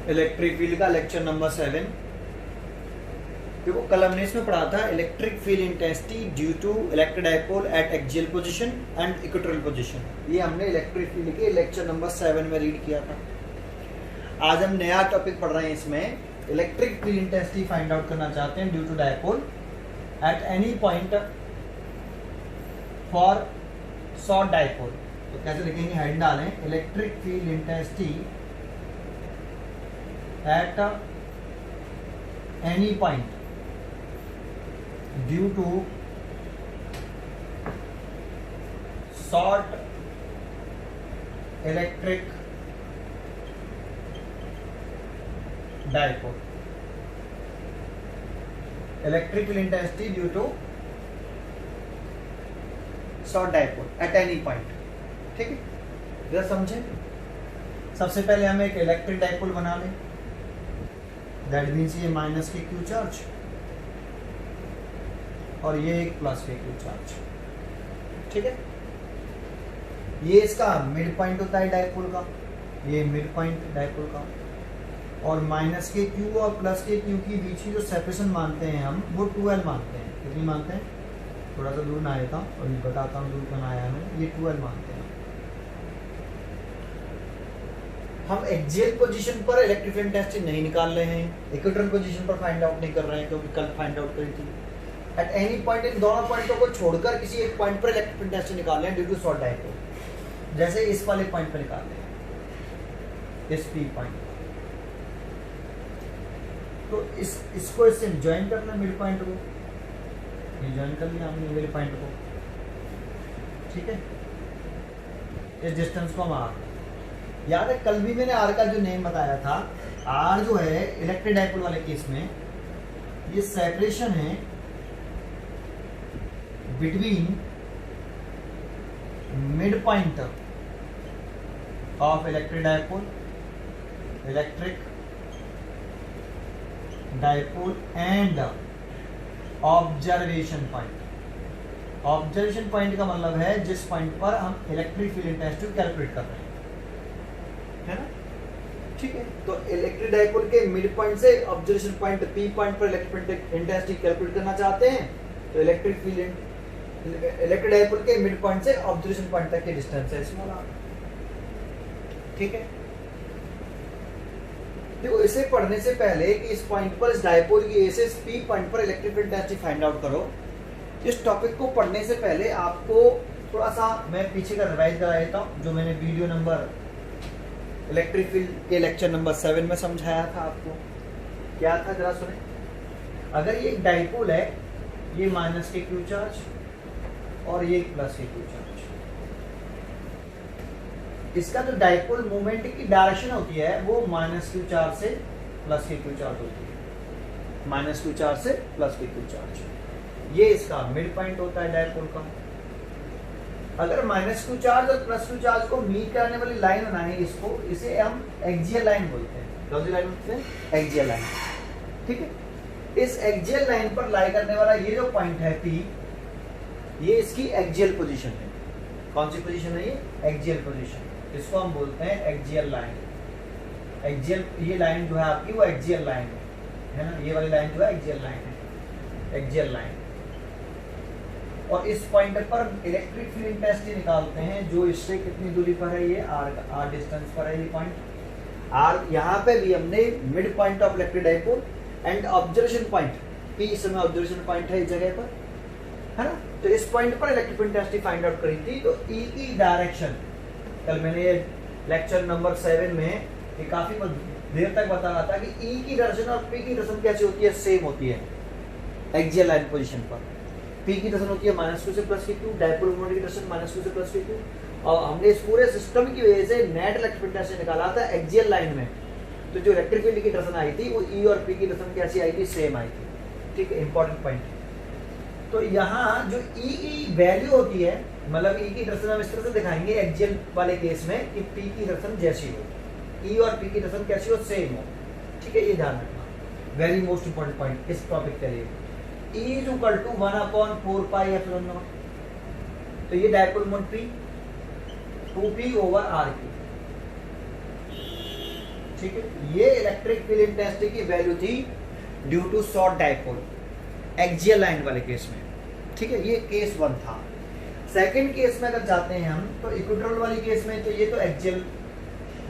Electric field का lecture number 7। देखो कल हमने इसमें पढ़ा था electric field intensity due to electric dipole at axial position and equatorial position. ये हमने इलेक्ट्रिक फील्ड के लेक्चर नंबर 7 में रीड किया था। आज हम नया टॉपिक पढ़ रहे हैं, इसमें electric field intensity find out करना चाहते हैं due to dipole at any point for short dipole. तो कैसे लिखेंगे, हेड डालें electric field intensity at any point due to short electric dipole. Electric field intensity due to short dipole at any point. ठीक है, जरा समझें। सबसे पहले हम एक इलेक्ट्रिक डाइपोल बना लें। दैट मीन्स ये माइनस के क्यू चार्ज और ये एक प्लस के क्यू चार्ज। ठीक है, ये इसका मिड पॉइंट होता है डाइपोल का, ये मिड पॉइंट डाइपोल का। और माइनस के क्यू और प्लस के क्यू की बीच की जो सेपरेशन मानते हैं हम, वो 2L मानते हैं। कितनी मानते हैं? थोड़ा सा दूर ना आया था और ये बताता हूँ दूर कहाँ आया हूँ। ये 2L मानते हैं। हम एक्सियल पोजीशन पर इलेक्ट्रिक फील्ड इंटेंसिटी नहीं निकाल रहे हैं, इक्वेटोरियल पोजीशन पर फाइंड आउट नहीं कर रहे हैं, क्योंकि कल फाइंड आउट करी थी। एट एनी पॉइंट, इन दोनों पॉइंटों को छोड़कर किसी एक पॉइंट पर इलेक्ट्रिक फील्ड इंटेंसिटी निकाल रहे हैं ड्यू टू शॉर्ट डाइपोल। जैसे इस वाले पॉइंट पर निकाल रहे हैं, इस P पॉइंट। तो इसको इससे ज्वाइन करना मिड पॉइंट को, ये ज्वाइन कर लिया हमने मिड पॉइंट को। ठीक है, इस डिस्टेंस को हम आर, याद है कल भी मैंने आर का जो नेम बताया था। आर जो है इलेक्ट्रिक डाइपोल वाले केस में ये सेपरेशन है between mid point of electric dipole and observation point. Observation point का मतलब है जिस पॉइंट पर हम इलेक्ट्रिक फील्ड इंटेंसिटी कैलकुलेट कर रहे हैं, है ना। ठीक है, तो इलेक्ट्रिक डाइपोल के मिड पॉइंट से ऑब्जर्वेशन पॉइंट P पॉइंट पर इलेक्ट्रिक इंटेंसिटी कैलकुलेट करना चाहते हैं। तो इलेक्ट्रिक डाइपोल के मिड पॉइंट से ऑब्जर्वेशन पॉइंट तक की डिस्टेंस है स्मॉल r। ठीक है, देखो इसे पढ़ने से पहले कि इस पॉइंट पर, इस डाइपोल की ए से P पॉइंट पर electric field intensity find out करो। इस टॉपिक को पढ़ने से पहले आपको थोड़ा सा मैं पीछे का रिवाइज करा देता हूँ, जो मैंने वीडियो नंबर इलेक्ट्रिक फील्ड के लेक्चर नंबर 7 में समझाया था आपको। क्या था जरा सुने। अगर ये एक डाइपोल है, ये माइनस के क्यू चार्ज और ये प्लस के क्यू चार्ज, इसका जो डाइपोल मूवमेंट की डायरेक्शन होती है वो माइनस क्यू चार्ज से प्लस के क्यू चार्ज होती है। माइनस क्यू चार्ज से प्लस के क्यू चार्ज, ये इसका मिड पॉइंट होता है डाइपोल का। अगर माइनस क्यू चार्ज और प्लस क्यू चार्ज को मीट करने वाली लाइन बनाए, इसे हम एक्सियल लाइन बोलते हैं। कौन सी लाइन बोलते हैं? Axial line. ठीक है, इस एक्सियल लाइन पर लाई करने वाला ये जो पॉइंट है P, ये इसकी एक्सियल पोजीशन है। कौन सी पोजीशन है ये? Axial position. इसको हम बोलते हैं एक्सियल लाइन। एक्सियल, ये लाइन जो है आपकी वो एक्सियल लाइन है ना। ये वाली लाइन जो है एक्सियल लाइन है, एक्सियल लाइन। और इस पॉइंट पर इलेक्ट्रिक फील्ड इंटेंसिटी निकालते हैं, जो इससे कितनी दूरी पर है, ये r डिस्टेंस पर है ये पॉइंट r। यहाँ पे भी हमने mid point of electric dipole and observation point P, इस समय ऑब्जर्वेशन पॉइंट है इस जगह पर, है ना। तो इस पॉइंट पर electric field intensity find out करी थी। तो E की डायरेक्शन, कल मैंने ये लेक्चर नंबर 7 में ये काफी देर तक बता रहा था कि E की डायरेक्शन और P की डायरेक्शन कैसी होती है? सेम होती है एक्सियल लाइन पोजीशन पर। P की डायरेक्शन होती है -q से +q, डाइपोल मोमेंट की डायरेक्शन -q से +q। और हमने इस पूरे सिस्टम की वजह से नेट इलेक्ट्रिक फील्ड इंटेंसिटी निकाला था एक्सियल लाइन में। तो जो इलेक्ट्रिक फील्ड की डायरेक्शन आई थी वो E और P की डायरेक्शन कैसी आई थी? सेम आई थी। ठीक है, इंपॉर्टेंट पॉइंट। तो यहाँ जो E की वैल्यू होती है, मतलब E की डायरेक्शन हम इस तरह से दिखाएंगे एक्सियल वाले केस में कि P की डायरेक्शन जैसी हो, E और P की डायरेक्शन कैसी हो? सेम हो। ठीक है, ये ध्यान रखना, वेरी मोस्ट इंपॉर्टेंट पॉइंट इस टॉपिक के लिए। E is equal to 1/4 pi epsilon nought. तो ये डाइपोल मोमेंट P 2P/r की। ठीक है, ये इलेक्ट्रिक फील्ड इंटेंसिटी की वैल्यू थी due to short dipole axial line वाले केस में। ठीक है, ये केस 1 था। सेकंड केस में अगर जाते हैं हम तो इक्वेटोरियल वाली केस में, तो ये तो एक्सियल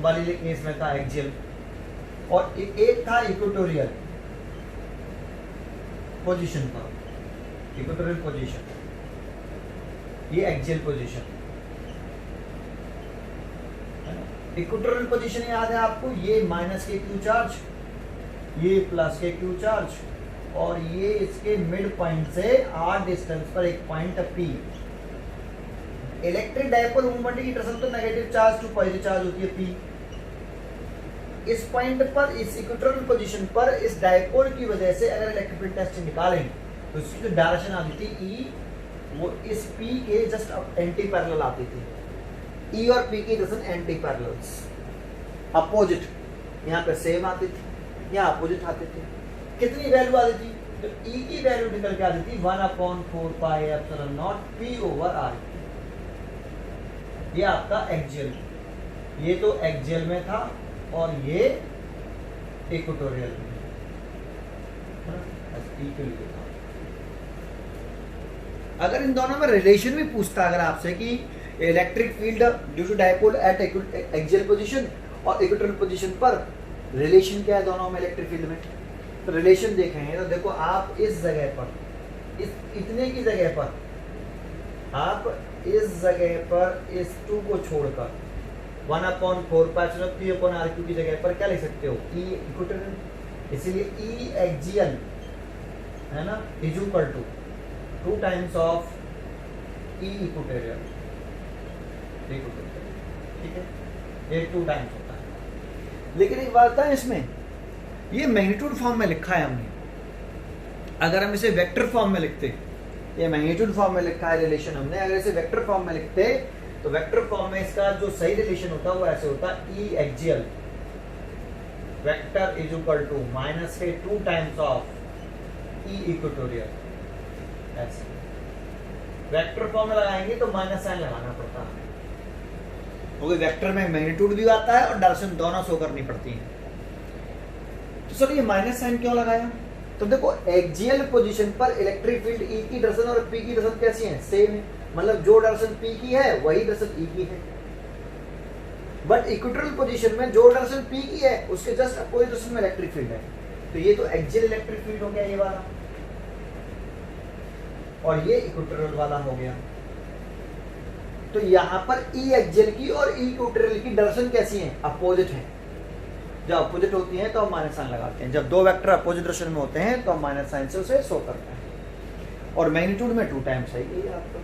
वाली केस में था एक्सियल, और एक था इक्वेटोरियल पोजीशन का, इक्वेटोरियल पोजीशन, ये एक्सियल पोजीशन। इक्वेटोरियल पोजीशन याद है आपको, ये माइनस के क्यू चार्ज, ये प्लस के क्यू चार्ज, और ये इसके मिड पॉइंट से आर डिस्टेंस पर एक point p. Electric dipole movement की इंटरसेप्शन तो negative charge to positive charge होती है पी। इस पॉइंट पर, इस इक्वेटोरियल पोजीशन पर इस डाइपोल की वजह से अगर इलेक्ट्रिक फील्ड टेस्ट निकालें तो इसकी जो डायरेक्शन आती थी ई, वो इस पी के जस्ट एंटी पैरेलल आती थी। ई और पी की डायरेक्शन एंटी पैरेलल्स, अपोजिट, यहाँ पे सेम आती थी, यहाँ अपोजिट आती थी। कितनी वैल्यू आती थी? तो ई की वैल्यू निकल के आती थी 1/4 pi epsilon nought p over r. ये आपका एक्सियल, ये तो एक्सियल में था और ये इक्वेटोरियल में के लिए था। अगर इन दोनों में रिलेशन भी पूछता अगर आपसे कि electric field due to dipole at axial position और इक्वेटोरियल पोजीशन पर रिलेशन क्या है दोनों में इलेक्ट्रिक फील्ड में, तो रिलेशन देखेंगे तो देखो आप इस जगह पर, इस इतने की जगह पर, आप इस जगह पर इस 2 को छोड़कर 1/4 pi p upon r cube की जगह पर क्या लिख सकते हो? E equatorial. इसीलिए ई एक्सियल है ना, is equal to 2 times of E equatorial. ठीक है, ये 2 टाइम्स होता है। लेकिन एक बात है, इसमें ये मैग्नीट्यूड फॉर्म में लिखा है हमने। अगर हम इसे वेक्टर फॉर्म में लिखते, ये मैग्नीट्यूड फॉर्म में लिखा है रिलेशन हमने, अगर इसे वेक्टर फॉर्म में लिखते तो वेक्टर फॉर्म में इसका जो सही रिलेशन होता है वो ऐसे होता है, E axial vector is equal to minus के 2 टाइम्स ऑफ ई इक्वेटोरियल। ऐसे वेक्टर फॉर्म में लगाएंगे तो माइनस साइन लगाना पड़ता है, क्योंकि वेक्टर में मैग्नीट्यूड भी आता है और डायरेक्शन दोनों शो करनी पड़ती है। तो सर ये माइनस साइन क्यों लगाया? तो देखो एक्सियल पोजीशन पर इलेक्ट्रिक फील्ड ई की डायरेक्शन और पी की डायरेक्शन कैसी है? सेम है, मतलब जो डायरेक्शन पी की है वही डायरेक्शन ई की है। बट इक्वेटोरियल पोजीशन में जो डायरेक्शन पी की है उसके जस्ट अपोजिट डायरेक्शन में इलेक्ट्रिक फील्ड है। तो ये तो एक्सियल इलेक्ट्रिक फील्ड हो गया ये वाला, और ये इक्वेटोरियल वाला हो गया। तो यहाँ पर ई एक्सियल की और ई इक्वेटोरियल की डायरेक्शन कैसी है? अपोजिट है। जब अपोजिट होती है तो हम माइनस साइन लगाते हैं, जब 2 वेक्टर अपोजिट डायरेक्शन में होते हैं तो हम माइनस साइन से उसे शो करते हैं। और मैग्नीट्यूड में 2 टाइम्स है ये आपका।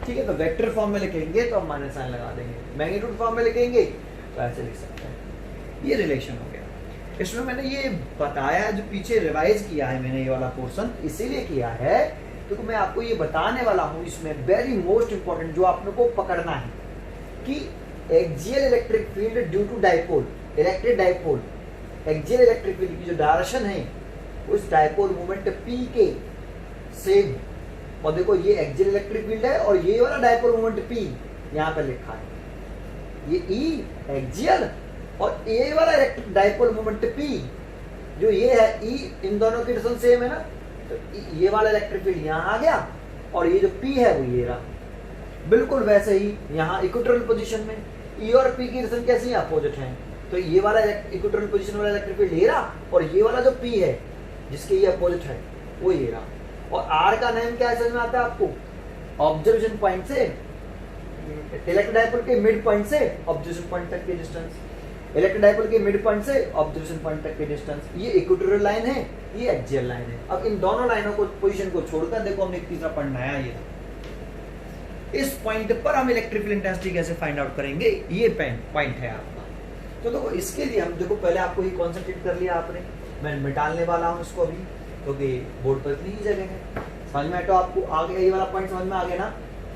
ठीक है, तो वेक्टर फॉर्म में लिखेंगे तो हम माइनस साइन लगा देंगे, मैग्नीट्यूड फॉर्म में लिखेंगे तो ऐसे लिख सकते हैं। ये रिलेशन हो गया। इसमें मैंने ये बताया, जो पीछे रिवाइज किया है मैंने ये वाला पोर्शन, इसीलिए किया है क्योंकि मैं आपको ये बताने वाला हूँ इसमें वेरी मोस्ट इंपॉर्टेंट जो आपने को पकड़ना है कि axial electric field due to dipole, electric dipole, axial electric field की जो डायरेक्शन है उस डाइपोल मोमेंट पी के सेम। और देखो ये एक्सियल इलेक्ट्रिक फील्ड है और ये वाला डाइपोल मोमेंट पी यहाँ पे लिखा है, ये ई एक्सियल और ये वाला इलेक्ट्रिक डाइपोल मोमेंट पी जो ये है ई, इन दोनों की डायरेक्शन सेम है ना, तो ये वाला इलेक्ट्रिक फील्ड यहाँ आ गया और ये जो पी है वो ये रहा। बिल्कुल वैसे ही यहाँ इक्वेटोरियल पोजीशन में ई और पी की डायरेक्शन कैसी है? अपोजिट है। तो ये वाला इक्वेटोरियल पोजीशन वाला इलेक्ट्रिक फील्ड ये रहा और ये वाला जो पी है जिसके ये अपोजिट है वो ये रहा। और आर का नेम क्या समझ में आता है आपको? ऑब्जर्वेशन पॉइंट से इलेक्ट्रिक डाइपोल के मिड पॉइंट से ऑब्जर्वेशन पॉइंट तक की डिस्टेंस, इलेक्ट्रिक डाइपोल के मिड पॉइंट से ऑब्जर्वेशन पॉइंट तक की डिस्टेंस। ये इक्वेटोरियल लाइन है, ये एक्सियल लाइन है। अब इन दोनों लाइनों को पोजीशन को छोड़कर देखो हमने एक तीसरा पॉइंट बनाया, ये था। इस पॉइंट पर हम इलेक्ट्रिक फील्ड इंटेंसिटी कैसे फाइंड आउट करेंगे, ये पॉइंट है आपका। तो देखो इसके लिए हम देखो पहले आपको ये कॉन्सेंट्रेट कर लिया आपने, मैं मिटाने वाला हूँ इसको अभी क्योंकि बोर्ड पर इतनी ही जगह है। समझ में तो आपको आ गया ये वाला पॉइंट, समझ में आ गया ना?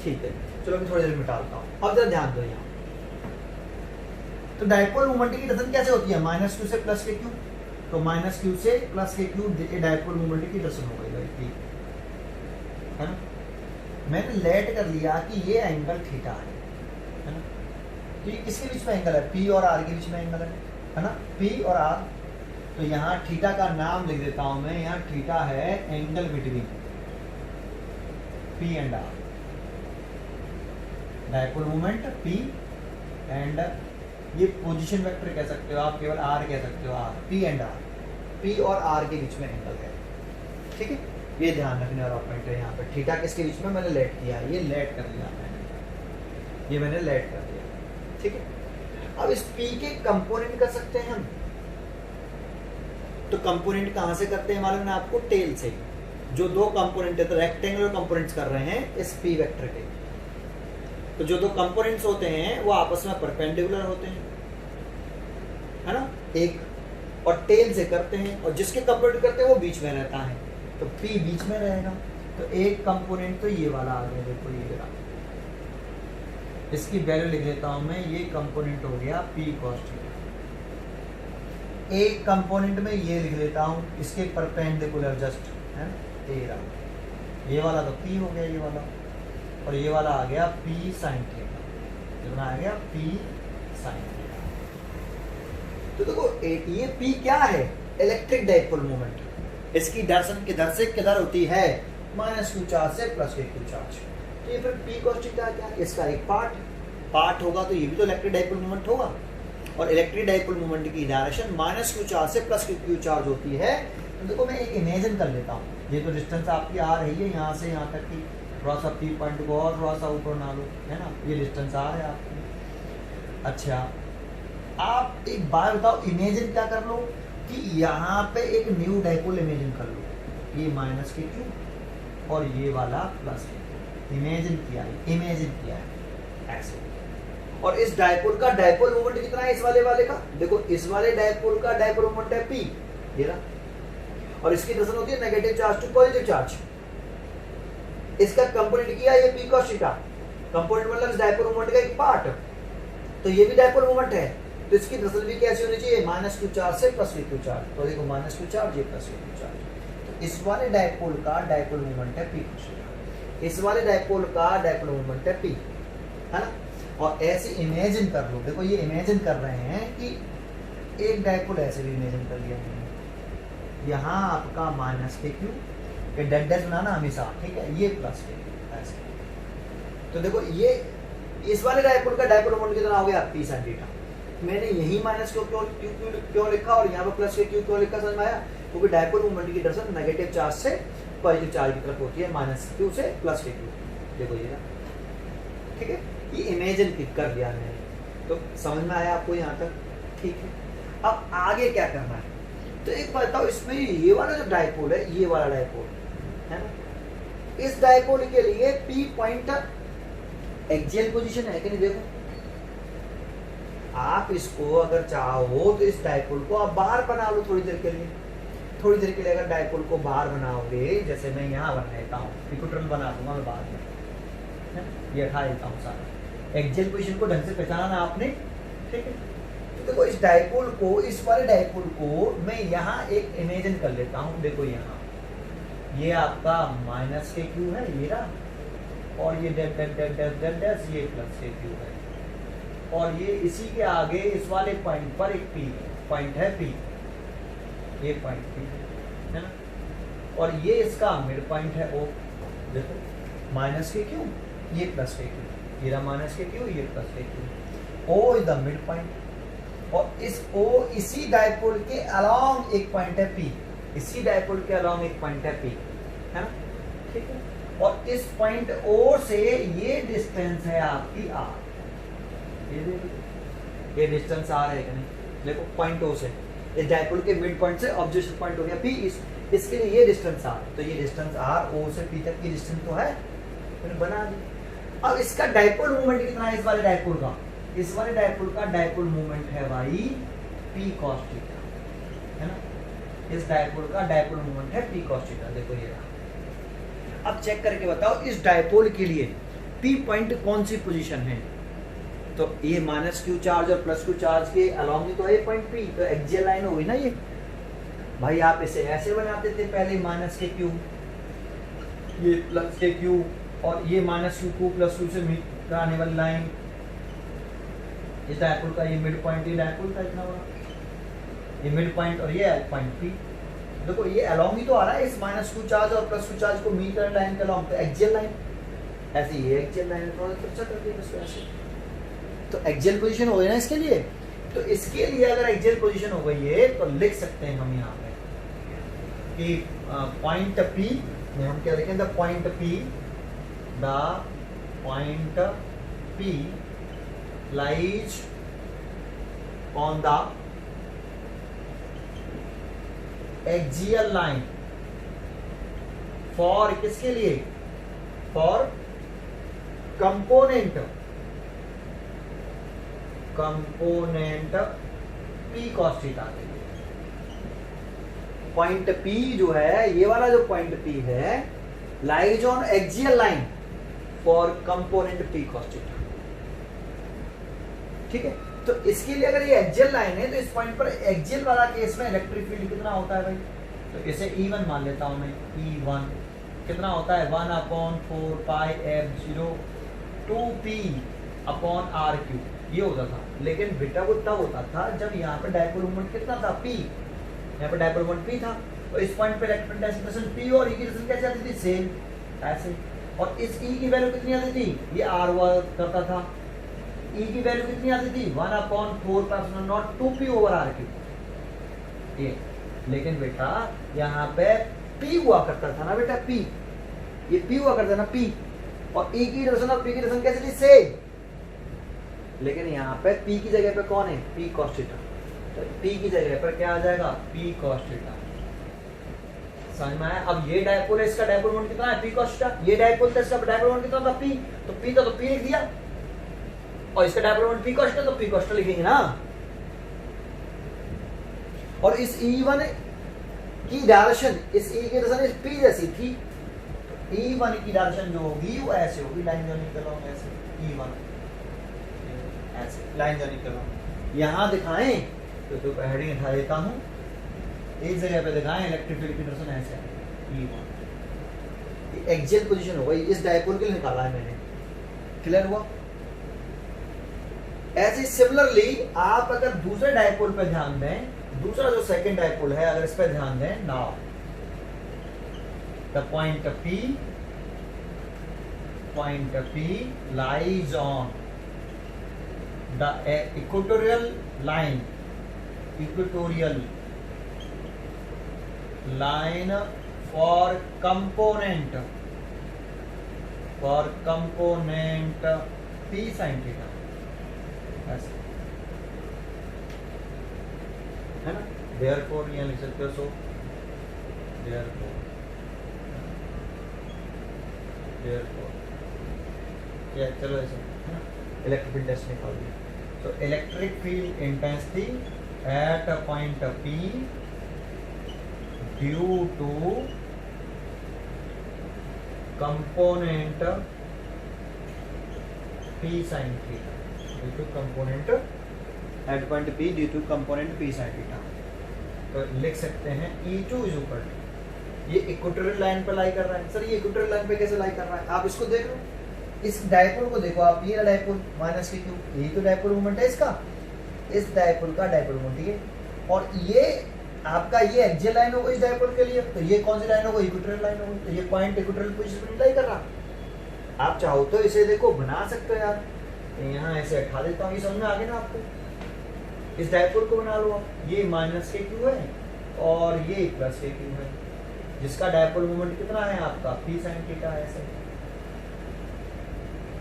ठीक है, चलो मैं थोड़ी देर मिटाता हूँ। अब जरा ध्यान दो यहाँ, तो डाइपोल मोमेंट की डायरेक्शन कैसे होती है? -q से प्लस के क्यू। तो -q से प्लस के क्यू डाइपोल मोमेंट की डायरेक्शन हो गई, है ना? मैंने लेट कर लिया कि ये एंगल थीटा है ना? तो ये किसके बीच में एंगल है? पी और आर के बीच में एंगल है। है ना, P और R। तो यहाँ थीटा का नाम लिख देता हूं मैं, यहाँ थीटा है angle between P and R, dipole moment P and ये पोजीशन वेक्टर कह सकते हो आप, केवल R कह सकते हो, R, P and R, P और R के बीच में एंगल है, ठीक है। ये ध्यान रखने वाला पॉइंट है यहाँ पे, थीटा किसके बीच में मैंने लेट किया है, ये लेट कर लिया मैंने, ये मैंने लेट कर दिया, ठीक है। अब इस P के कंपोनेंट कर सकते हैं हम, तो कंपोनेंट कहां से करते हैं मालूम है आपको, टेल से। जो दो कंपोनेंट है तो रेक्टेंगुलर कंपोनेंट्स कर रहे हैं इस P वेक्टर के, तो जो दो कंपोनेंट्स होते हैं वो आपस में परपेंडिकुलर होते हैं, है ना, एक, और टेल से करते हैं, और जिसके कंपोनेंट करते हैं वो बीच में रहता है, तो P बीच में रहेगा। तो एक कंपोनेंट तो ये वाला आ गया, देखो ये रहा, इसकी वैल्यू लिख लेता हूं मैं, ये कंपोनेंट हो गया P cos थीटा। एक कंपोनेंट में ये लिख लेता हूं, इसके परपेंडिकुलर जस्ट, है ना, ये रहा, ये वाला तो P हो गया, ये वाला, और ये वाला आ गया P sin थीटा, कितना आ गया P sin थीटा। तो देखो ये P क्या है, इलेक्ट्रिक डायपोल मोमेंट, इसकी डायरेक्शन किधर से किधर होती है, -q चार्ज से +q चार्ज। तो ये फिर P cos थीटा क्या, इसका एक पार्ट होगा, तो ये भी तो इलेक्ट्रिक डायपोल मोमेंट होगा, और इलेक्ट्रिक डायपोल मोमेंट की डायरेक्शन -q चार्ज से +q चार्ज होती है। तो देखो मैं एक इमेजिन कर लेता हूँ, ये तो डिस्टेंस आपकी आ रही है यहाँ से यहाँ तक की, थोड़ा सा P पॉइंट को और थोड़ा सा ऊपर ना लो, है ना, ये डिस्टेंस आ है आपकी। अच्छा आप एक बार बताओ, इमेजिन क्या कर लो कि यहाँ पे एक न्यू डायपोल इमेजिन कर लो, ये -q और ये वाला +q, इमेजिन किया है ऐसे। और इस डायपोल का डायपोल मोमेंट कितना है, इस वाले का, देखो इस वाले डायपोल का डायपोल मोमेंट है P, ये रहा, और इसकी डायरेक्शन होती है negative charge to positive charge. इसका कंपोनेंट किया ये P cos थीटा, कंपोनेंट मतलब इस डायपोल मोमेंट का एक पार्ट, तो ये भी डायपोल मोमेंट है, तो इसकी डायरेक्शन भी कैसी होनी चाहिए, -q चार्ज से +q चार्ज। तो देखो -q चार्ज, ये +q चार्ज, तो इस वाले डायपोल का डायपोल मोमेंट है P cos थीटा, इस वाले डायपोल का डायपोल मोमेंट है P, है ना। और ऐसे इमेजिन कर लो, देखो ये इमेजिन कर रहे हैं कि एक डायपोल ऐसे भी इमेजिन कर लिया मैंने, यहाँ आपका -q, ये डैश बनाना हमेशा, ठीक है, ये +q ऐसे। तो देखो ये इस वाले डायपोल का डायपोल मोमेंट कितना हो गया, P sin थीटा। मैंने यही -q क्यों लिखा और यहाँ पर +q क्यों लिखा, समझ में आया, क्योंकि डायपोल मोमेंट की डायरेक्शन नेगेटिव चार्ज से पॉजिटिव चार्ज की तरफ होती है, -q से +q। देखो ये, ठीक है, ये इमेजिन कर लिया मैंने, तो समझ में आया आपको यहाँ तक, ठीक है। अब आगे क्या करना है, तो एक बात बताओ, इसमें ये वाला जो डायपोल है, ये वाला डायपोल है ना, इस डायपोल के लिए P पॉइंट एक्सियल पोजीशन है कि नहीं, देखो आप इसको अगर चाहो तो इस डायपोल को आप बाहर बना लो थोड़ी देर के लिए, अगर डायपोल को बाहर बनाओगे, जैसे मैं यहाँ बना लेता हूँ, इक्वेटोरियल बना दूंगा मैं बाद में, ये हटा लेता हूँ सारा, एक्सियल पोजीशन को ढंग से पहचाना आपने, ठीक है। तो देखो इस डायपोल को, इस वाले डायपोल को मैं यहाँ एक इमेजिन कर लेता हूँ, देखो यहाँ ये आपका -q है, ये रहा, और ये डैश ये +q है, और ये इसी के आगे इस वाले पॉइंट पर एक पॉइंट है P, ये पॉइंट P है ना, और ये इसका मिड पॉइंट है O, देखो -q, ये +q, ये रहा -q, ये +q, O is the mid point, और इस O इसी डायपोल के अलोंग एक पॉइंट है P, इसी डायपोल के अलोंग एक पॉइंट है P, है ना, ठीक है। और इस पॉइंट O से ये डिस्टेंस है आपकी R, ये डिस्टेंस R है कि नहीं, देखो पॉइंट O से, इस डायपोल के मिड पॉइंट से ऑब्जेक्शन पॉइंट हो गया P, इसके लिए ये डिस्टेंस R, तो ये डिस्टेंस R O से P तक की डिस्टेंस तो है, मैंने बना दी। अब इसका डायपोल मोमेंट कितना है, इस वाले डायपोल का, इस वाले डायपोल का डायपोल मोमेंट है भाई P cos थीटा, है ना, इस डायपोल का डायपोल मोमेंट है P cos थीटा, देखो ये रहा। अब चेक करके बताओ इस डायपोल के लिए P पॉइंट कौन सी पोजीशन है, तो ये -q चार्ज और +q चार्ज के अलोंग ही तो है पॉइंट P, तो एक्सियल लाइन होगी ना ये भाई। आप इसे ऐसे बनाते थे पहले, -q, ये +q, और ये -q को +q से मीट आने वाली लाइन, इस डायपोल का ये मिड पॉइंट, ये डायपोल का इतना बड़ा, ये मिड पॉइंट और ये पॉइंट पी। देखो ये अलोंग ही तो आ रहा है, इस -q चार्ज और +q चार्ज को मीट करने लाइन के अलोंग, तो एक्सियल लाइन, ऐसे ये एक्सियल लाइन है, थोड़ा अच्छा कर दिया इसको ऐसे, तो एक्सियल पोजीशन हो गई ना इसके लिए। तो इसके लिए अगर एक्सियल पोजीशन हो गई है तो लिख सकते हैं हम यहाँ पे कि पॉइंट पी में हम क्या लिखें, the point P lies on the axial line for, किसके लिए, for component P cos theta के लिए। पॉइंट पी जो है, ये वाला जो पॉइंट पी है, lies on axial line for component P cos theta. ठीक है, तो इसके लिए अगर ये एक्सियल लाइन है तो इस पॉइंट पर एक्सियल वाला केस में इलेक्ट्रिक फील्ड कितना होता है भाई, तो इसे E1 मान लेता हूं मैं, E1 कितना होता है 1/4πf0 2p/r3 ये होता था। लेकिन बेटा वो तब होता था जब यहाँ पे डायपोल मोमेंट कितना था, p, यहाँ पे डायपोल मोमेंट p था, तो इस पॉइंट पे इलेक्ट्रिक डिस्प्लेसमेंट p और E की डिस्टेंस कैसे आती थी, सेम ऐसे, और इस E की वैल्यू कितनी आती थी, ये r वर्क करता था, E की वैल्यू कितनी आती थी 1/4π0 2p/r3 ये। लेकिन बेटा यहाँ पे P हुआ करता था ना बेटा, P, ये P हुआ करता ना P, और E की डिस्टेंस और P की डिस्टेंस कैसे थी, सेम। लेकिन यहाँ पे P की जगह पे कौन है, P cos थीटा, तो P की जगह पर क्या आ जाएगा, P cos थीटा। समझ में आया। अब ये डायपोल है, इसका डायपोल मोमेंट कितना है, P cos थीटा, ये डायपोल था, इसका डायपोल मोमेंट कितना था, P, तो P था तो P लिख दिया, और इसका dipole moment P cos theta तो P cos थीटा लिखेंगे ना। और इस E1 की डायरेक्शन, इस E की डायरेक्शन इस P जैसी थी, तो E1 की डायरेक्शन जो होगी वो ऐसे होगी, लाइन जो निकल रहा ऐसे, E1 ऐसे लाइन जो निकल रहा। यहाँ दिखाएं तो हेडिंग उठा देता हूँ, एक जगह पे दिखाएं इलेक्ट्रिक फील्ड की डायरेक्शन ऐसे है, E1 एक्सियल पोजीशन हो गई, इस डायपोल के लिए निकाला है मैंने, क्लियर हुआ। ऐसे सिमिलरली आप अगर दूसरे डायपोल पे ध्यान दें, दूसरा जो सेकंड डायपोल है अगर इस पे ध्यान दें, now the point P lies on the equatorial line for component P sin theta, ऐसे है ना। therefore यहाँ लिख सकते हो, सो therefore क्या, चलो ऐसे इलेक्ट्रिक फील्ड टेस्ट निकाल दिया। तो electric field intensity at a point P due to component P sin theta, due to component at point P due to component P sin theta. तो लिख सकते हैं E2 इज इक्वल टू, ये equatorial line पे lie कर रहा है, sir ये इक्वेटोरियल लाइन पे कैसे लाई कर रहा है, आप इसको देख लो, इस डायपोल को देखो आप, ये डायपोल -q, यही तो डायपोल मोमेंट है इसका, इस डायपोल का डायपोल मोमेंट, ठीक है, और ये आपका ये एक्सियल लाइन होगा इस डायपोल के लिए, तो ये कौन सी लाइन होगा, इक्वेटोरियल लाइन होगी, तो ये पॉइंट इक्वेटोरियल पोजीशन पे लाई कर रहा। आप चाहो तो इसे देखो बना सकते हो यार, यहाँ ऐसे हटा देता हूँ, ये समझ में आ गया ना आपको। इस डायपोल को बना लो आप, ये -kq है और ये +kq है, जिसका डायपोल मोमेंट कितना है आपका P sin थीटा है ऐसे,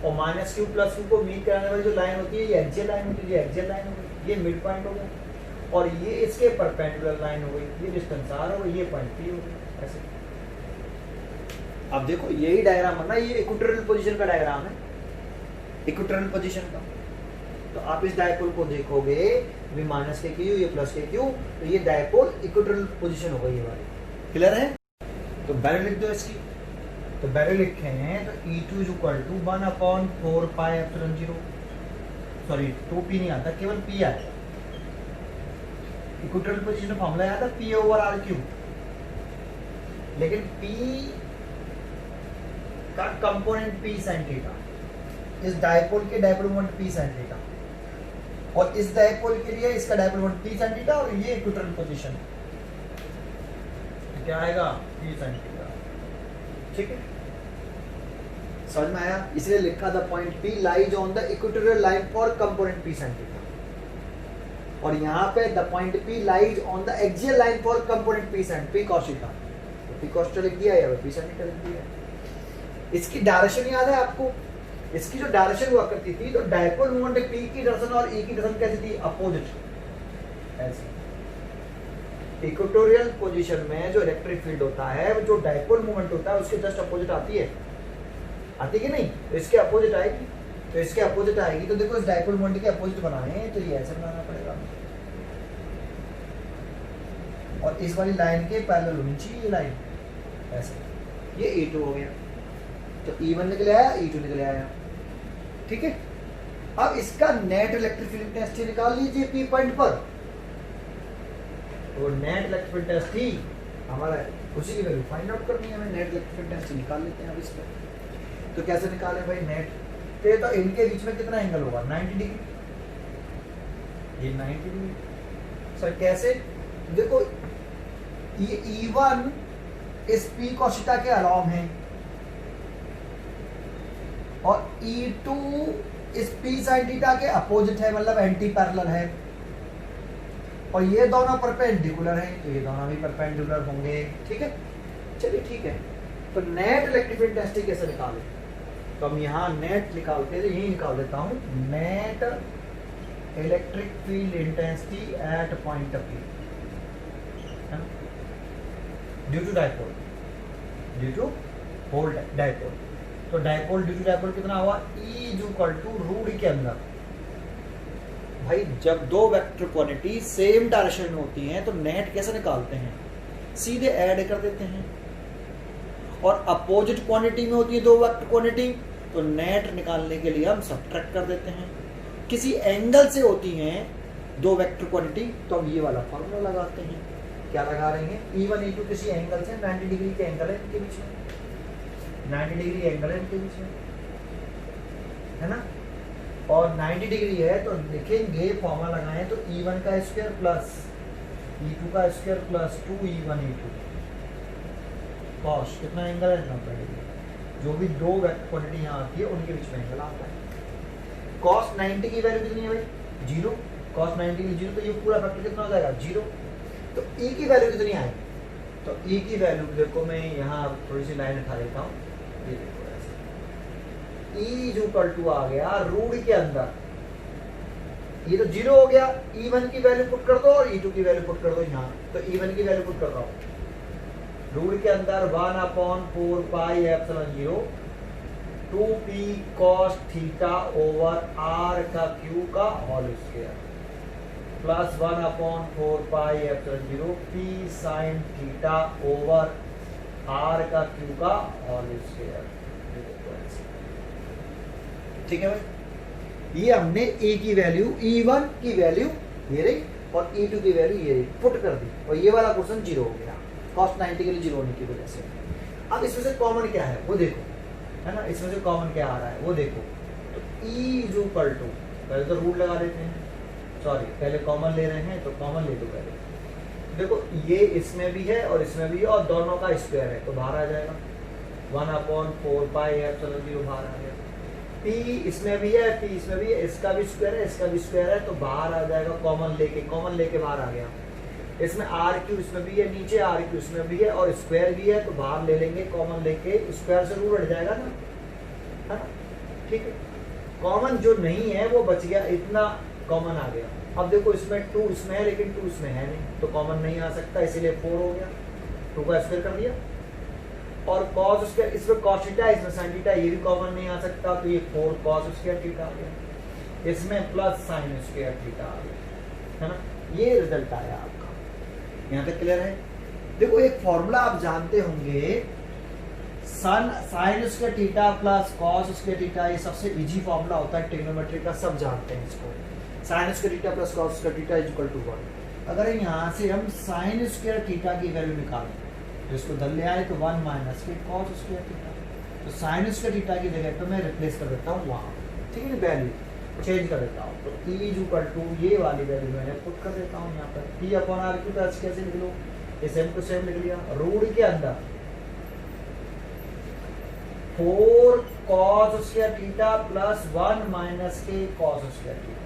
और -q +q को मीट कराने वाली जो लाइन होती है ये एक्सियल लाइन होती है, ये एक्सियल लाइन हो गई, ये मिड पॉइंट हो गया, और ये इसके परपेंडिकुलर लाइन हो गई, ये डिस्टेंस r हो गई, ये पॉइंट P हो गई ऐसे। अब देखो यही डायग्राम बनना, ये इक्वेटोरियल पोजीशन का डायग्राम है, इक्वेटोरियल पोजीशन का। तो आप इस डायपोल को देखोगे, ये -kq ये +kq, तो ये डायपोल इक्वेटोरियल पोजीशन हो गई ये वाली, क्लियर है। तो वैल्यू लिख दो इसकी, तो वैल्यू लिखे हैं तो E2 is equal to 1/4πε0, sorry 2p नहीं आता, केवल p आएगा, इक्वेटोरियल पोजीशन फॉर्मूला आया था P/r3, लेकिन p का कंपोनेंट P sin थीटा, इस डायपोल के dipole moment P sin theta, और इस डायपोल के लिए इसका dipole moment p sin theta और ये इक्वेटोरियल पोजीशन क्या आएगा p sin थीटा। ठीक है, समझ में आया? इसलिए लिखा the point P lies on the equatorial line for component P sin theta, और यहाँ पे the point P lies on the axial line for component P sin P cos theta. तो P cos थीटा लिख दिया या P sin theta लिख दिया। इसकी डायरेक्शन याद है आपको? इसकी जो डायरेक्शन हुआ करती थी, तो डायपोल मोमेंट P की डायरेक्शन और E की डायरेक्शन कैसी थी? अपोजिट। ऐसी इक्वेटोरियल पोजीशन में जो इलेक्ट्रिक फील्ड होता है, जो डायपोल मोमेंट होता है, उसके जस्ट अपोजिट आती है, आती कि नहीं? तो इसके अपोजिट आएगी, तो इसके अपोजिट आएगी। तो देखो इस डायपोल मोमेंट के अपोजिट बनाए तो ये ऐसे बनाना पड़ेगा, और इस वाली लाइन के पैरेलल होनी चाहिए ये लाइन ऐसे। ये E2 हो गया, तो E1 निकले आया, E2 निकले आया। ठीक है, अब इसका नेट इलेक्ट्रिक फील्ड इंटेंसिटी निकाल लीजिए P पॉइंट पर। तो नेट इलेक्ट्रिक फील्ड इंटेंसिटी हमारा उसी की वैल्यू फाइंड आउट करनी है, हमें नेट इलेक्ट्रिक फील्ड इंटेंसिटी निकाल लेते हैं अब इस पर। तो कैसे निकाले भाई नेट? तो इनके बीच में कितना एंगल होगा? 90 डिग्री। ये 90 डिग्री सर कैसे? देखो ये E1 इस P cos थीटा के अलाव है, और E2 इस P sin थीटा के अपोजिट है, मतलब एंटी पैरेलल है, और ये दोनों परपेंडिकुलर हैं, तो ये दोनों भी परपेंडिकुलर होंगे। ठीक है, चलिए ठीक है। तो नेट इलेक्ट्रिक फील्ड इंटेंसिटी कैसे निकालें? तो हम यहाँ नेट निकालते हैं, यही निकाल देता हूँ, net electric field intensity at point P due to dipole, due to whole dipole. तो डायपोल ड्यू टू डायपोल कितना हुआ? E = रूट के अंदर। भाई जब दो वेक्टर क्वांटिटी सेम डायरेक्शन में होती हैं तो नेट कैसे निकालते हैं? सीधे ऐड कर देते हैं। और अपोजिट क्वांटिटी में होती है दो वेक्टर क्वांटिटी, तो नेट निकालने के लिए हम सब्ट्रैक्ट कर देते हैं। किसी एंगल से होती हैं दो वेक्टर क्वांटिटी, तो हम ये वाला फॉर्मूला लगाते हैं। क्या लगा रहे हैं? E1 E2 किसी एंगल से 90 डिग्री के एंगल है इनके बीच में, 90 डिग्री एंगल है इनके बीच में, है ना? और 90 डिग्री है तो लिखेंगे, फॉर्मूला लगाएं तो E1 का स्क्वायर प्लस E2 का square plus 2E1 E2 cos कितना एंगल है? 90 डिग्री। जो भी दो वेक्टर क्वांटिटी यहाँ आती है उनके बीच में एंगल आता है। कॉस 90 की वैल्यू कितनी है भाई? 0। कॉस 90 की 0, तो ये पूरा फैक्टर कितना हो जाएगा? 0। तो E की वैल्यू कितनी आएगी? तो E की वैल्यू देखो, मैं यहाँ थोड़ी सी लाइन उठा लेता हूँ, ये देखो ऐसे E = आ गया रूट के अंदर, ये तो 0 हो गया। E1 की वैल्यू पुट कर दो और E2 की वैल्यू पुट कर दो यहाँ। तो E1 की वैल्यू पुट कर रहा हूँ, रूट के अंदर 1/4 pi epsilon 0 2p cos theta over r का क्यू का whole square plus 1/4 pi epsilon 0 p sin theta over r का क्यू का होल स्क्वायर। ठीक है भाई, ये हमने E की वैल्यू, E1 की वैल्यू ये रही और E2 की वैल्यू ये रही, पुट कर दी, और ये वाला क्वेश्चन 0 हो गया cos 90 के लिए 0 होने की वजह से। अब इसमें से कॉमन क्या है वो देखो, है ना? इसमें से कॉमन क्या आ रहा है वो देखो। तो E = पहले तो रूट लगा लेते हैं, सॉरी पहले कॉमन ले रहे हैं तो कॉमन ले दो पहले। देखो ये इसमें भी है और इसमें भी है, और दोनों का स्क्वायर है, तो बाहर आ जाएगा 1/4 पाई एप्सिलॉन 0 बाहर आ गया। P इसमें भी है, P इसमें भी है, इसका भी स्क्वायर है, इसका भी स्क्वायर है, तो बाहर आ जाएगा कॉमन लेके बाहर आ गया। इसमें RQ इसमें भी है, नीचे RQ इसमें भी है, और स्क्वायर भी है, तो बाहर ले लेंगे कॉमन लेके, स्क्वायर से रूट हट जाएगा ना, है ना? ठीक है, कॉमन जो नहीं है वो बच गया, इतना कॉमन आ गया। अब देखो इसमें 2 इसमें है लेकिन 2 इसमें है नहीं, तो कॉमन नहीं आ सकता, इसीलिए 4 हो गया, 2 का स्क्वायर कर दिया। और cos स्क्वायर, इसमें cos थीटा, इसमें sin थीटा, ये भी कॉमन नहीं आ सकता, तो ये 4 cos स्क्वायर थीटा आ गया, इसमें प्लस sin स्क्वायर थीटा आ गया, है ना? ये रिजल्ट आया आपका। यहाँ तक क्लियर है? देखो एक फॉर्मूला आप जानते होंगे, sin square theta plus cos square theta, ये सबसे इजी फॉर्मूला होता है ट्रिग्नोमेट्री का, सब जानते हैं इसको। sin square theta plus cos square theta = 1। अगर यहाँ से हम sin स्क्वायर थीटा की वैल्यू निकालें तो इसको धर ले आए तो 1 - के cos स्क्वायर थीटा, तो sin स्क्वायर थीटा की जगह पे मैं रिप्लेस कर देता हूँ वहाँ, ठीक है वैल्यू। चेंज कर देता हूँ। तो E इज इक्वल टू ये वाली वैल्यू मैंने पुट कर देता हूँ यहाँ पर P अपॉन आर क्यू का कैसे लिख लो, ये सेम टू सेम लिख लिया। रूट के अंदर 4 cos square theta plus 1 minus के cos स्क्वायर थीटा।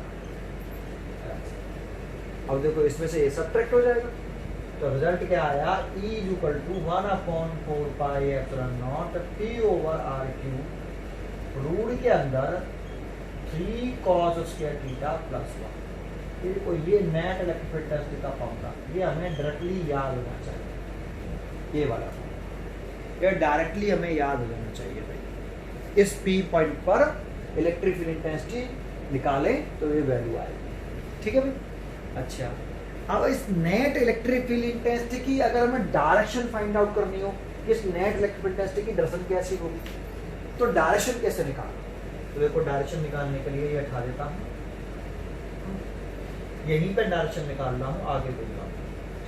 अब देखो इसमें से ये सब्ट्रैक्ट हो जाएगा, तो रिजल्ट क्या आया, E is equal to 1 upon 4 pi epsilon nought P over r cube root के अंदर 3 cos स्क्वायर थीटा प्लस 1। देखो ये नेट इलेक्ट्रिक फील्ड टेस्ट का फॉर्मूला, ये हमें डायरेक्टली याद होना चाहिए, ये वाला ये डायरेक्टली हमें याद हो जाना चाहिए भाई। इस P पॉइंट पर इलेक्ट्रिक फील्ड इंटेंसिटी निकालें तो ये वैल्यू आएगी, ठीक है भाई। अच्छा, अब इस नेट इलेक्ट्रिक फील्ड इंटेंसिटी की अगर हमें डायरेक्शन फाइंड आउट करनी हो कि इस नेट इलेक्ट्रिक फील्ड इंटेंसिटी की डायरेक्शन कैसी होगी, तो डायरेक्शन कैसे निकालना। तो देखो डायरेक्शन निकालने के लिए ये हटा देता हूँ, यहीं पर डायरेक्शन निकाल रहा हूँ, आगे बोल रहा हूँ,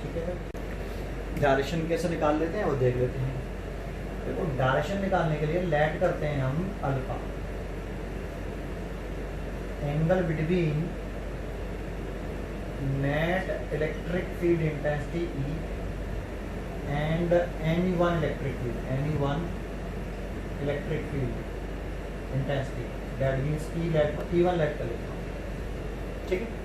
ठीक है। डायरेक्शन कैसे निकाल लेते हैं वो देख लेते हैं। देखो डायरेक्शन निकालने के लिए लेट करते हैं हम alpha, angle between net electric field intensity E and any one electric field, any one electric field intensity, that means E1 let कर लेता हूँ, ठीक है।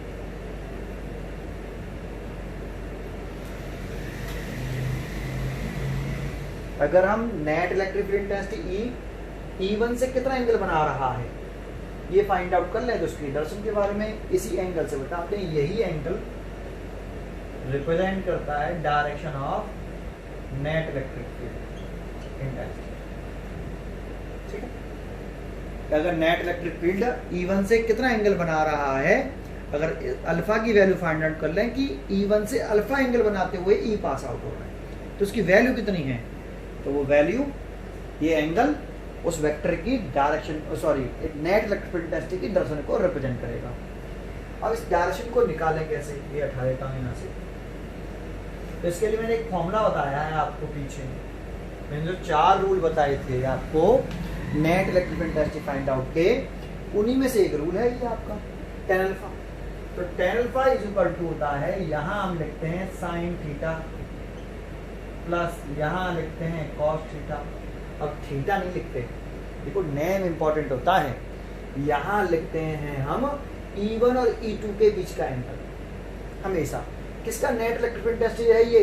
अगर हम net electric field intensity E1 से कितना एंगल बना रहा है ये फाइंड आउट कर लें, तो उसकी डायरेक्शन के बारे में इसी एंगल से बताते हैं। यही एंगल रिप्रेजेंट करता है direction of net electric field intensity, ठीक है। अगर नेट इलेक्ट्रिक फील्ड E1 से कितना एंगल बना रहा है, अगर अल्फा की वैल्यू फाइंड आउट कर लें कि E1 से अल्फा एंगल बनाते हुए E पास आउट हो रहा है, तो उसकी वैल्यू कितनी है, तो वो वैल्यू ये एंगल उस वेक्टर की direction, sorry net electric field intensity की डायरेक्शन को रिप्रेजेंट करेगा। अब इस डायरेक्शन को निकालें कैसे, ये हटा देता हूँ यहाँ से। तो इसके लिए मैंने एक फॉर्मूला बताया है आपको, पीछे मैंने जो 4 रूल बताए थे आपको net electric field intensity find out के, उन्हीं में से एक रूल है ये आपका tan अल्फा। तो tan alpha is equal to होता है, यहाँ हम लिखते हैं साइन थीटा प्लस यहाँ लिखते हैं कॉस थीटा। अब थीटा नहीं लिखते, देखो नेम इंपॉर्टेंट होता है। यहाँ लिखते हैं हम E1 और E2 के बीच का एंगल, हमेशा किसका नेट इलेक्ट्रिक फील्ड इंटेंसिटी है, ये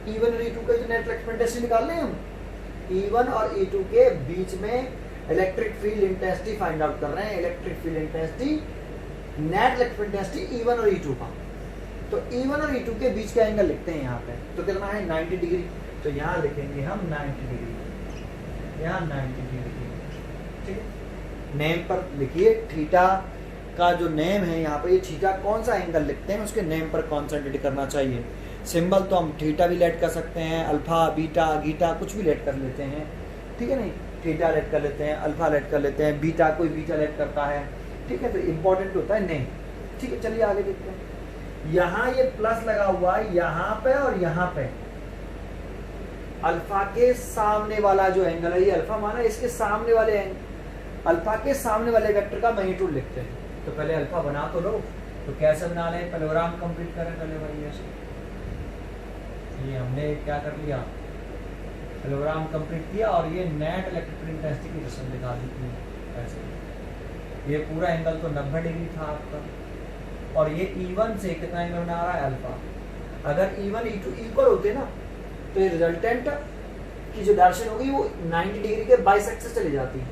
E1 और E2 का जो नेट इलेक्ट्रिक फील्ड इंटेंसिटी निकाल रहे हैं हम, E1 और E2 के बीच में electric field intensity find out कर रहे हैं। Electric field intensity net electric field intensity E1 और E2 का, तो E1 और E2 के बीच का एंगल लिखते हैं यहाँ पे, तो कितना है 90 डिग्री। तो यहाँ लिखेंगे हम 90 डिग्री, यहाँ 90 डिग्री, ठीक है। नेम पर लिखिए, थीटा का जो नेम है यहाँ पे, ये थीटा कौन सा एंगल लिखते हैं उसके नेम पर कॉन्सेंट्रेट करना चाहिए। सिंबल तो हम थीटा भी लेट कर सकते हैं, अल्फा बीटा गीटा कुछ भी लेट कर लेते हैं, ठीक है। नहीं, थीटा लेट कर लेते हैं, अल्फा लेट कर लेते हैं, बीटा कोई बीटा लेट करता है, ठीक है। तो इम्पोर्टेंट होता है नेम, ठीक है। चलिए आगे देखते हैं। यहाँ ये प्लस लगा हुआ है यहाँ पे और यहाँ पे, अल्फा के सामने वाला जो एंगल है, ये अल्फा माना, इसके सामने वाले अल्फा के सामने वाले वेक्टर का मैग्नीट्यूड लिखते हैं। तो पहले अल्फा बना तो लो, तो कैसे बना लें, पैरेललोग्राम कंप्लीट करें पहले भाई। ऐसे ये हमने क्या कर लिया, पैरेललोग्राम कंप्लीट किया और ये नेट इलेक्ट्रिक फील्ड इंटेंसिटी की डायरेक्शन दिखा दी थी ऐसे। ये पूरा एंगल तो 90 डिग्री था आपका, और ये E1 से कितना एंगल बना रहा है अल्फा। अगर E1 E2 इक्वल होते ना, तो ये रिजल्टेंट की जो डायरेक्शन होगी वो 90 डिग्री के बाइसेक्ट से चली जाती,